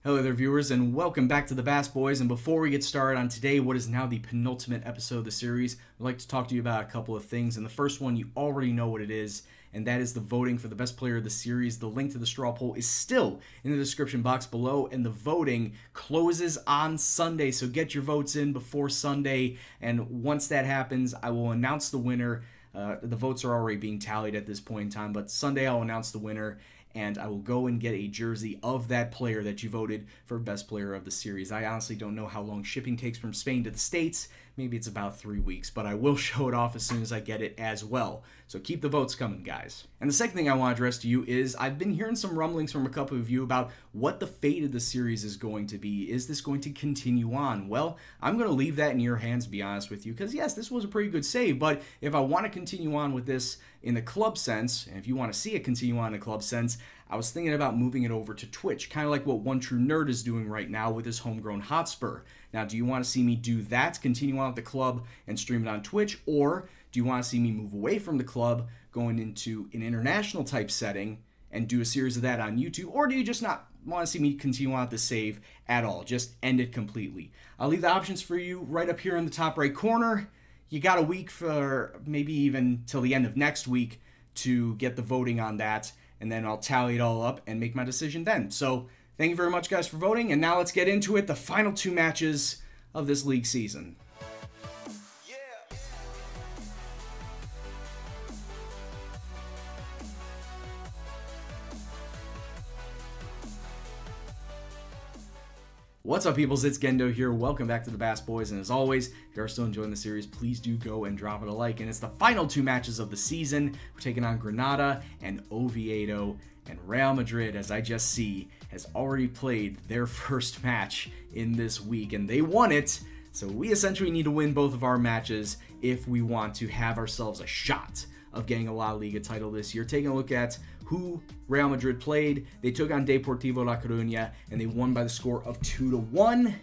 Hello there, viewers, and welcome back to the Basque Boys. And before we get started on today, what is now the penultimate episode of the series, I'd like to talk to you about a couple of things. And the first one, you already know what it is, and that is the voting for the best player of the series. The link to the straw poll is still in the description box below, and the voting closes on Sunday. So get your votes in before Sunday, and once that happens, I will announce the winner. The votes are already being tallied at this point in time, but Sunday I'll announce the winner, and I will go and get a jersey of that player that you voted for best player of the series. I honestly don't know how long shipping takes from Spain to the States. Maybe it's about 3 weeks, but I will show it off as soon as I get it as well. So keep the votes coming, guys. And the second thing I want to address to you is I've been hearing some rumblings from a couple of you about what the fate of the series is going to be. Is this going to continue on? Well, I'm going to leave that in your hands, to be honest with you, because yes, this was a pretty good save, but if I want to continue on with this in the club sense, and if you want to see it continue on in the club sense, I was thinking about moving it over to Twitch, kind of like what One True Nerd is doing right now with his Homegrown Hotspur. Now, do you want to see me do that, continue on with the club and stream it on Twitch, or do you want to see me move away from the club, going into an international type setting and do a series of that on YouTube, or do you just not want to see me continue on with the save at all, just end it completely? I'll leave the options for you right up here in the top right corner. You got a week, for maybe even till the end of next week, to get the voting on that, and then I'll tally it all up and make my decision then. So thank you very much, guys, for voting, and now let's get into it, the final 2 matches of this league season. What's up, peoples? It's Gendo here. Welcome back to the Basque Boys, and as always, if you are still enjoying the series, please do go and drop it a like. And it's the final 2 matches of the season. We're taking on Granada and Oviedo, and Real Madrid, as I just see, has already played their first match in this week, and they won it. So we essentially need to win both of our matches if we want to have ourselves a shot of getting a La Liga title this year. Taking a look at who Real Madrid played, they took on Deportivo La Coruña, and they won by the score of 2-1.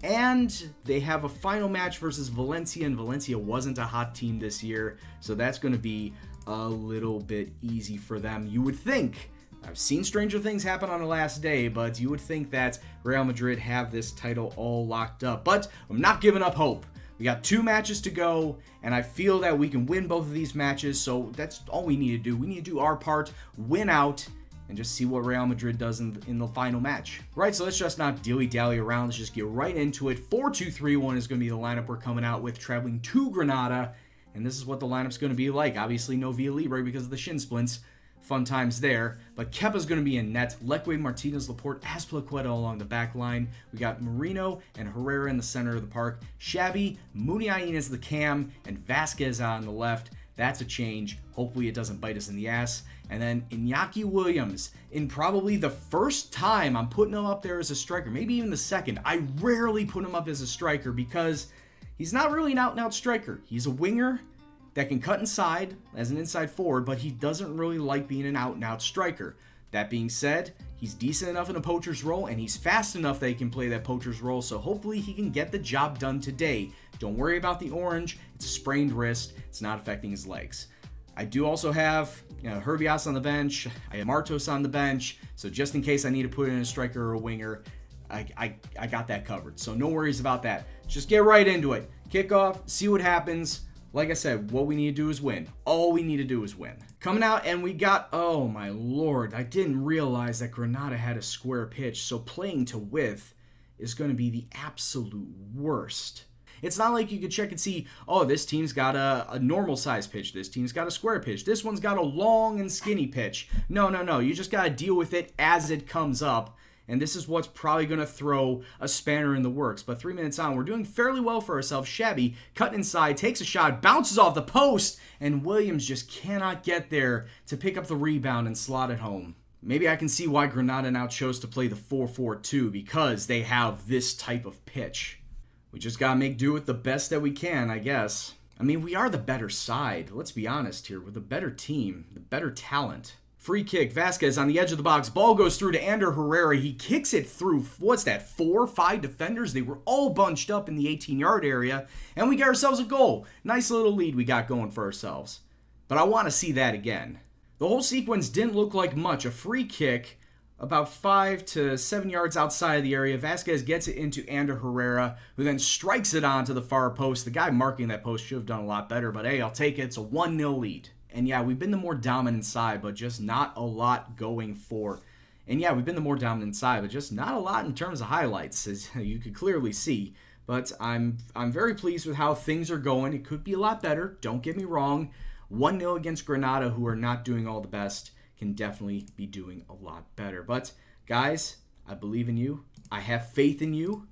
And they have a final match versus Valencia, and Valencia wasn't a hot team this year, so that's going to be a little bit easy for them. You would think, I've seen stranger things happen on the last day, but you would think that Real Madrid have this title all locked up. But I'm not giving up hope. We got 2 matches to go, and I feel that we can win both of these matches, so that's all we need to do. We need to do our part, win out, and just see what Real Madrid does in the final match. Right, so let's just not dilly-dally around. Let's just get right into it. 4-2-3-1 is going to be the lineup we're coming out with, traveling to Granada, and this is what the lineup's going to be like. Obviously, no Villa Libre because of the shin splints. Fun times there, but Kepa's going to be in net. Leque, Martinez, Laporte, Azpilicueta along the back line. We got Marino and Herrera in the center of the park. Xavi, Muniain as the cam, and Vasquez on the left. That's a change. Hopefully it doesn't bite us in the ass. And then Iñaki Williams, in probably the first time I'm putting him up there as a striker, maybe even the second. I rarely put him up as a striker because he's not really an out-and-out striker. He's a winger that can cut inside as an inside forward, but he doesn't really like being an out-and-out striker. That being said, he's decent enough in a poacher's role, and he's fast enough that he can play that poacher's role, so hopefully he can get the job done today. Don't worry about the orange. It's a sprained wrist. It's not affecting his legs. I do also have Herbias on the bench. I have Martos on the bench, so just in case I need to put in a striker or a winger, I got that covered. So no worries about that. Just get right into it. Kick off, see what happens. Like I said, what we need to do is win. All we need to do is win. Coming out, and we got, oh my lord, I didn't realize that Granada had a square pitch, so playing to width is going to be the absolute worst. It's not like you could check and see, oh, this team's got a normal size pitch, this team's got a square pitch, this one's got a long and skinny pitch. No, you just got to deal with it as it comes up. And this is what's probably going to throw a spanner in the works. But 3 minutes on, we're doing fairly well for ourselves. Shabby, cutting inside, takes a shot, bounces off the post, and Williams just cannot get there to pick up the rebound and slot it home. Maybe I can see why Granada now chose to play the 4-4-2, because they have this type of pitch. We just got to make do with the best that we can, I guess. I mean, we are the better side. Let's be honest here. We're the better team, the better talent. Free kick, Vasquez on the edge of the box. Ball goes through to Ander Herrera. He kicks it through, what's that, 4 or 5 defenders? They were all bunched up in the 18-yard area, and we get ourselves a goal. Nice little lead we got going for ourselves. But I want to see that again. The whole sequence didn't look like much. A free kick, about 5 to 7 yards outside of the area. Vasquez gets it into Ander Herrera, who then strikes it onto the far post. The guy marking that post should have done a lot better, but hey, I'll take it. It's a 1-0 lead. And yeah, we've been the more dominant side, but just not a lot going for. And yeah, we've been the more dominant side, but just not a lot in terms of highlights, as you could clearly see. But I'm very pleased with how things are going. It could be a lot better, don't get me wrong. 1-0 against Granada, who are not doing all the best, can definitely be doing a lot better. But guys, I believe in you. I have faith in you.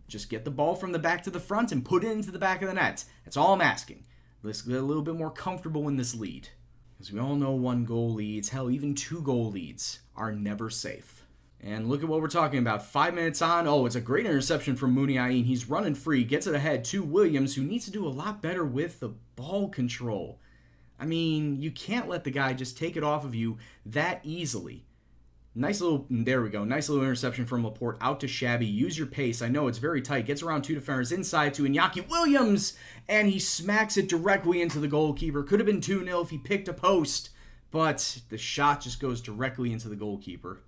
Just get the ball from the back to the front and put it into the back of the net. That's all I'm asking. Let's get a little bit more comfortable in this lead. Because we all know 1-goal leads, hell, even 2-goal leads are never safe. And look at what we're talking about. 5 minutes on. Oh, it's a great interception from Muniain. He's running free, gets it ahead to Williams, who needs to do a lot better with the ball control. I mean, you can't let the guy just take it off of you that easily. Nice little, there we go, nice little interception from Laporte out to Shabby. Use your pace. I know it's very tight. Gets around 2 defenders inside to Iñaki Williams, and he smacks it directly into the goalkeeper. Could have been 2-0 if he picked a post, but the shot just goes directly into the goalkeeper.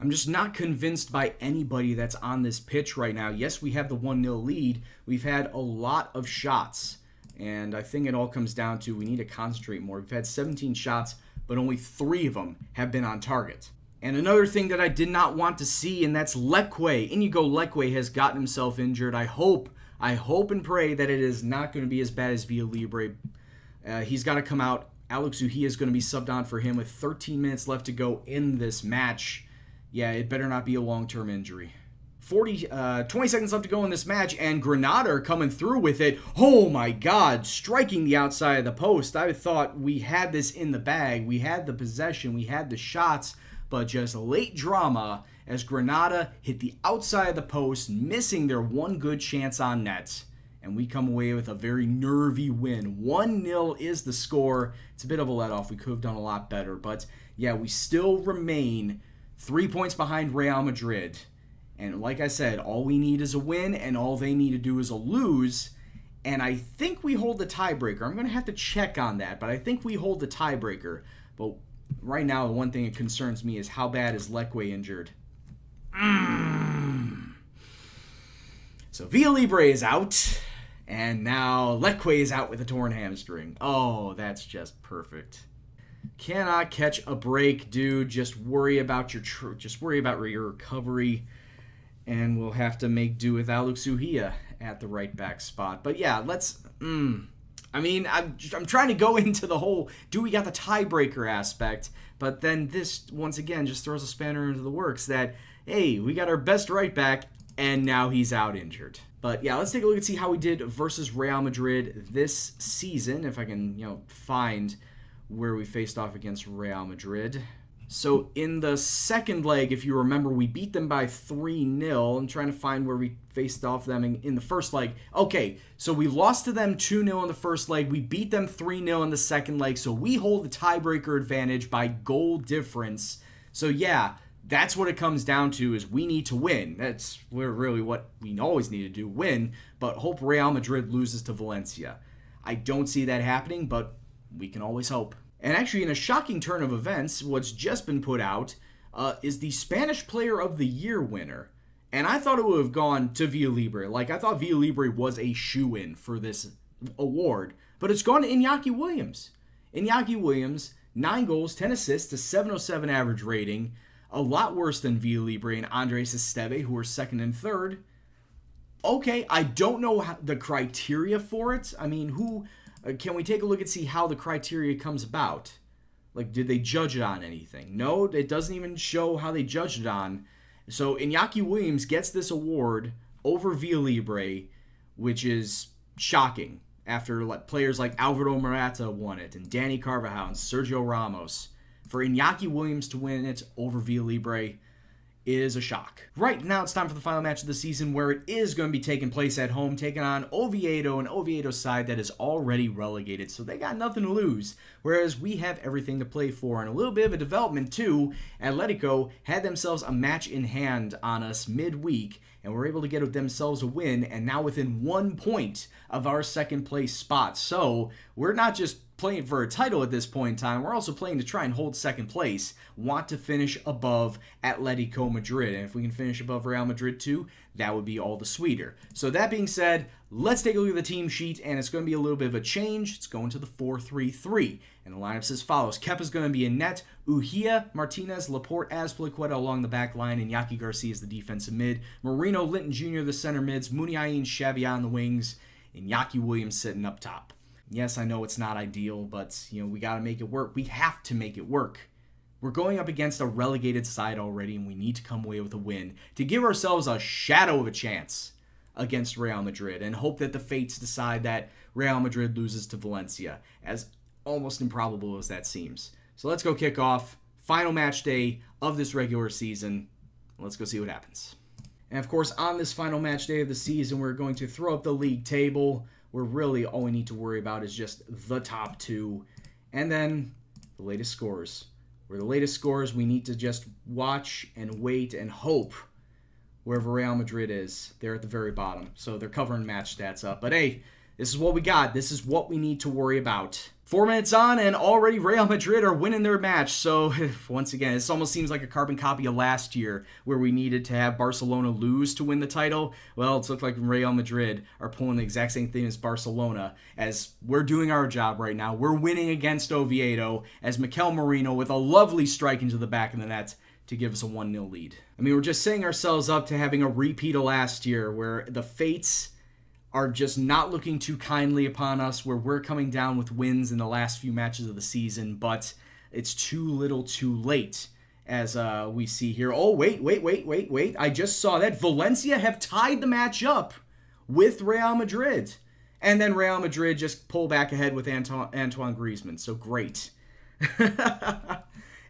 I'm just not convinced by anybody that's on this pitch right now. Yes, we have the 1-0 lead. We've had a lot of shots, and I think it all comes down to we need to concentrate more. We've had 17 shots, but only 3 of them have been on target. And another thing that I did not want to see, and that's Lekwe. Inigo Lekwe has gotten himself injured. I hope and pray that it is not going to be as bad as Villalibre. He's got to come out. Alex Uhia is going to be subbed on for him with 13 minutes left to go in this match. Yeah, it better not be a long-term injury. 20 seconds left to go in this match, and Granada are coming through with it. Oh my God, striking the outside of the post. I thought we had this in the bag. We had the possession. We had the shots. But just late drama as Granada hit the outside of the post, missing their one good chance on net. And we come away with a very nervy win. 1-0 is the score. It's a bit of a let-off. We could have done a lot better. But yeah, we still remain 3 points behind Real Madrid. And like I said, all we need is a win, and all they need to do is a lose. And I think we hold the tiebreaker. I'm going to have to check on that, but I think we hold the tiebreaker. But right now, the one thing that concerns me is how bad is Lekwe injured. So Villalibre is out, and now Lekwe is out with a torn hamstring. Oh, that's just perfect. Cannot catch a break, dude. Just worry about your recovery, and we'll have to make do with Alex Uhia at the right back spot. But yeah, let's. I mean, I'm trying to go into the whole, do we got the tiebreaker aspect, but then this, once again, just throws a spanner into the works that, hey, we got our best right back, and now he's out injured. But yeah, let's take a look and see how we did versus Real Madrid this season, if I can, find where we faced off against Real Madrid. So in the second leg, if you remember, we beat them by 3-0. I'm trying to find where we faced off them in the first leg. Okay, so we lost to them 2-0 in the first leg. We beat them 3-0 in the second leg. So we hold the tiebreaker advantage by goal difference. So yeah, that's what it comes down to, is we need to win. That's really what we always need to do, win. But hope Real Madrid loses to Valencia. I don't see that happening, but we can always hope. And actually, in a shocking turn of events, what's just been put out is the Spanish Player of the Year winner. And I thought it would have gone to Villalibre. Like, I thought Villalibre was a shoo-in for this award. But it's gone to Iñaki Williams. Iñaki Williams, 9 goals, 10 assists, a 707 average rating. A lot worse than Villalibre and Andres Esteve, who are second and third. Okay, I don't know the criteria for it. I mean, who... can we take a look and see how the criteria comes about? Like, did they judge it on anything? No, it doesn't even show how they judged it on. So Iñaki Williams gets this award over Villalibre, which is shocking after players like Alvaro Morata won it, and Danny Carvajal and Sergio Ramos. For Iñaki Williams to win it over Villalibre is a shock. Right now, it's time for the final match of the season, where it is going to be taking place at home, taking on Oviedo, an Oviedo side that is already relegated, so they got nothing to lose, whereas we have everything to play for. And a little bit of a development too, Atletico had themselves a match in hand on us midweek, and were able to get themselves a win, and now within 1 point of our second place spot. So we're not just playing for a title at this point in time. We're also playing to try and hold second place. Want to finish above Atletico Madrid. And if we can finish above Real Madrid too, that would be all the sweeter. So that being said, let's take a look at the team sheet, and it's going to be a little bit of a change. It's going to the 4-3-3. And the lineups as follows. Kepa's going to be in net. Ujia, Martinez, Laporte, Azpilicueta along the back line, and Yaki Garcia is the defensive mid. Marino, Linton Jr. the center mids. Muniain, Xabi on the wings, and Yaki Williams sitting up top. Yes, I know it's not ideal, but we got to make it work. We have to make it work. We're going up against a relegated side already, and we need to come away with a win to give ourselves a shadow of a chance against Real Madrid and hope that the fates decide that Real Madrid loses to Valencia, as almost improbable as that seems. So let's go kick off. Final match day of this regular season. Let's go see what happens. And of course, on this final match day of the season, we're going to throw up the league table, where really all we need to worry about is just the top two, and then the latest scores. Where the latest scores, we need to just watch and wait and hope wherever Real Madrid is. They're at the very bottom, so they're covering match stats up. But hey, this is what we got. This is what we need to worry about. 4 minutes on, and already Real Madrid are winning their match. So, once again, this almost seems like a carbon copy of last year, where we needed to have Barcelona lose to win the title. Well, it's looked like Real Madrid are pulling the exact same thing as Barcelona, as we're doing our job right now. We're winning against Oviedo, as Mikel Merino with a lovely strike into the back of the net to give us a 1-0 lead. I mean, we're just setting ourselves up to having a repeat of last year, where the fates are just not looking too kindly upon us, where we're coming down with wins in the last few matches of the season, but it's too little too late, as we see here. Oh, wait. I just saw that Valencia have tied the match up with Real Madrid. And then Real Madrid just pull back ahead with Antoine Griezmann, so great.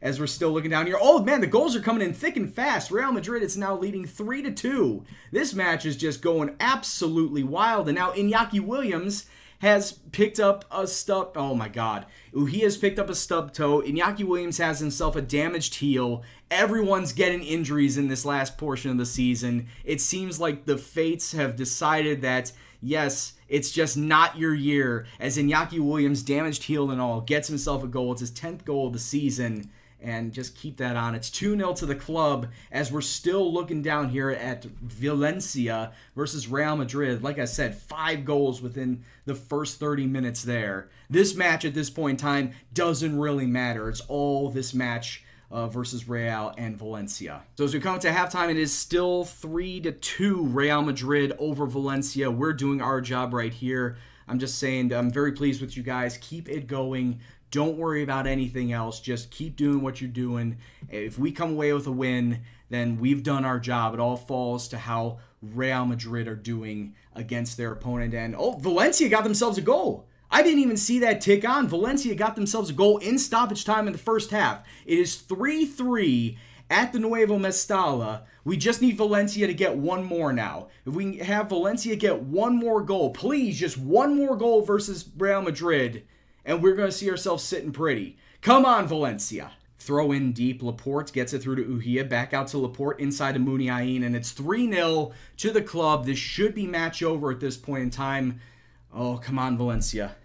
As we're still looking down here. Oh, man, the goals are coming in thick and fast. Real Madrid is now leading 3-2. This match is just going absolutely wild. And now Iñaki Williams has picked up a stub. Oh, my God. He has picked up a stub toe. Iñaki Williams has himself a damaged heel. Everyone's getting injuries in this last portion of the season. It seems like the fates have decided that, yes, it's just not your year, as Iñaki Williams, damaged heel and all, gets himself a goal. It's his 10th goal of the season. And just keep that on. It's 2-0 to the club, as we're still looking down here at Valencia versus Real Madrid. Like I said, 5 goals within the first 30 minutes there. This match at this point in time doesn't really matter. It's all this match versus Real and Valencia. So as we come to halftime, it is still 3-2 Real Madrid over Valencia. We're doing our job right here. I'm just saying, I'm very pleased with you guys. Keep it going. Don't worry about anything else. Just keep doing what you're doing. If we come away with a win, then we've done our job. It all falls to how Real Madrid are doing against their opponent. And, oh, Valencia got themselves a goal. I didn't even see that tick on. Valencia got themselves a goal in stoppage time in the first half. It is 3-3 at the Nuevo Mestalla. We just need Valencia to get one more now. If we can have Valencia get one more goal, please, just one more goal versus Real Madrid, and we're going to see ourselves sitting pretty. Come on, Valencia. Throw in deep. Laporte gets it through to Ujia. Back out to Laporte inside to Muniain. And it's 3-0 to the club. This should be match over at this point in time. Oh, come on, Valencia.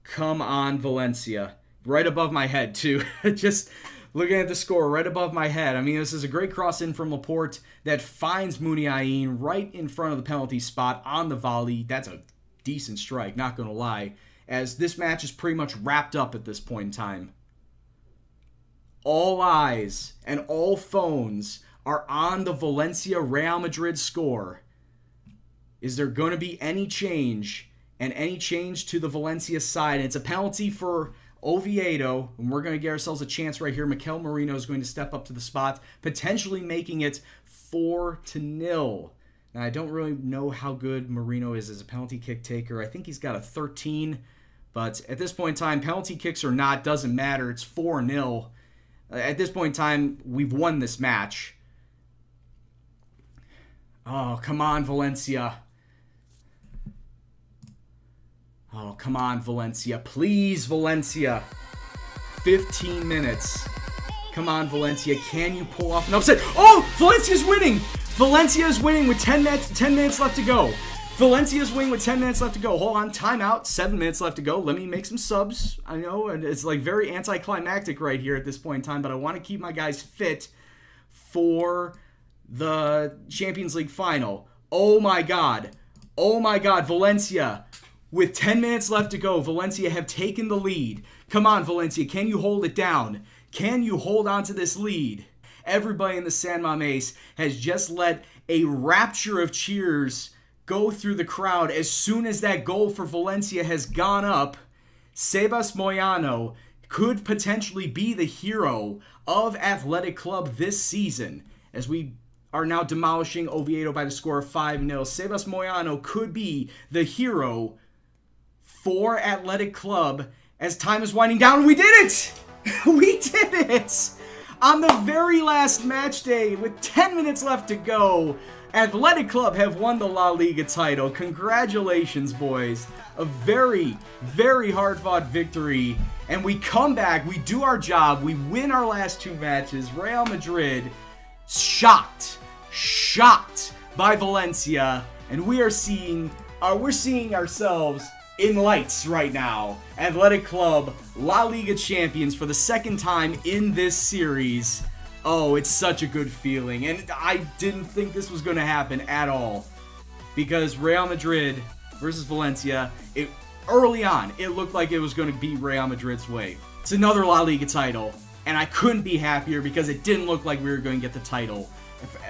Come on, Valencia. Right above my head, too. Just looking at the score right above my head. I mean, this is a great cross in from Laporte that finds Muniain right in front of the penalty spot on the volley. That's a decent strike, not going to lie, as this match is pretty much wrapped up at this point in time. All eyes and all phones are on the Valencia-Real Madrid score. Is there going to be any change, and any change to the Valencia side? And it's a penalty for Oviedo, and we're going to get ourselves a chance right here. Mikel Merino is going to step up to the spot, potentially making it 4-0. Now, I don't really know how good Merino is as a penalty kick taker. I think he's got a 13. But at this point in time, penalty kicks or not, doesn't matter. It's 4-0. At this point in time, we've won this match. Oh, come on, Valencia. Oh, come on, Valencia. Please, Valencia. 15 minutes. Come on, Valencia. Can you pull off an upset? Oh, Valencia's winning. Valencia is winning with 10 minutes left to go. Valencia's wing with 10 minutes left to go. Hold on, timeout. 7 minutes left to go. Let me make some subs. I know, and it's like very anticlimactic right here at this point in time, but I want to keep my guys fit for the Champions League final. Oh my God. Oh my God, Valencia. With 10 minutes left to go, Valencia have taken the lead. Come on, Valencia, can you hold it down? Can you hold on to this lead? Everybody in the San Mamés has just let a rapture of cheers go through the crowd as soon as that goal for Valencia has gone up. Sebas Moyano could potentially be the hero of Athletic Club this season, as we are now demolishing Oviedo by the score of 5-0. Sebas Moyano could be the hero for Athletic Club as time is winding down. We did it! We did it! On the very last match day with 10 minutes left to go, Athletic Club have won the La Liga title. Congratulations, boys. A very, very hard-fought victory. And we come back, we do our job, we win our last 2 matches. Real Madrid, shocked by Valencia. And we are seeing ourselves in lights right now. Athletic Club, La Liga champions for the 2nd time in this series. Oh, it's such a good feeling, and I didn't think this was going to happen at all, because Real Madrid versus Valencia, early on, it looked like it was going to be Real Madrid's way. It's another La Liga title, and I couldn't be happier because it didn't look like we were going to get the title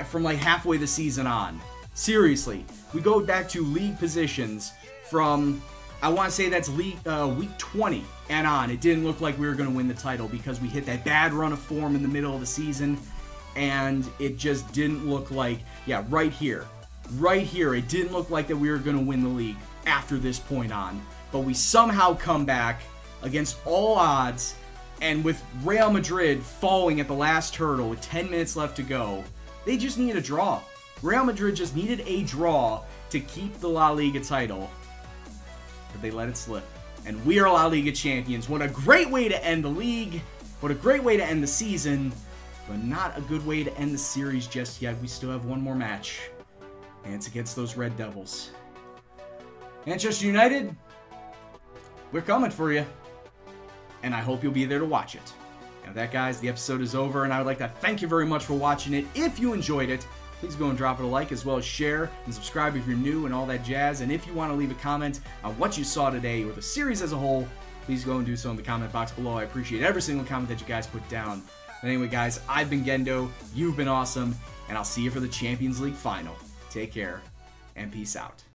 from like halfway the season on. Seriously, we go back to league positions from, I want to say that's week 20 and on. It didn't look like we were going to win the title because we hit that bad run of form in the middle of the season, and it just didn't look like, yeah, right here, it didn't look like that we were going to win the league after this point on. But we somehow come back against all odds, and with Real Madrid falling at the last hurdle with 10 minutes left to go, they just needed a draw. Real Madrid just needed a draw to keep the La Liga title. But they let it slip. And we are La Liga champions. What a great way to end the league. What a great way to end the season. But not a good way to end the series just yet. We still have one more match. And it's against those Red Devils. Manchester United, we're coming for you. And I hope you'll be there to watch it. And with that, guys, the episode is over. And I would like to thank you very much for watching it. If you enjoyed it, please go and drop it a like, as well as share and subscribe if you're new and all that jazz. And if you want to leave a comment on what you saw today or the series as a whole, please go and do so in the comment box below. I appreciate every single comment that you guys put down. But anyway, guys, I've been Gendo. You've been awesome. And I'll see you for the Champions League final. Take care and peace out.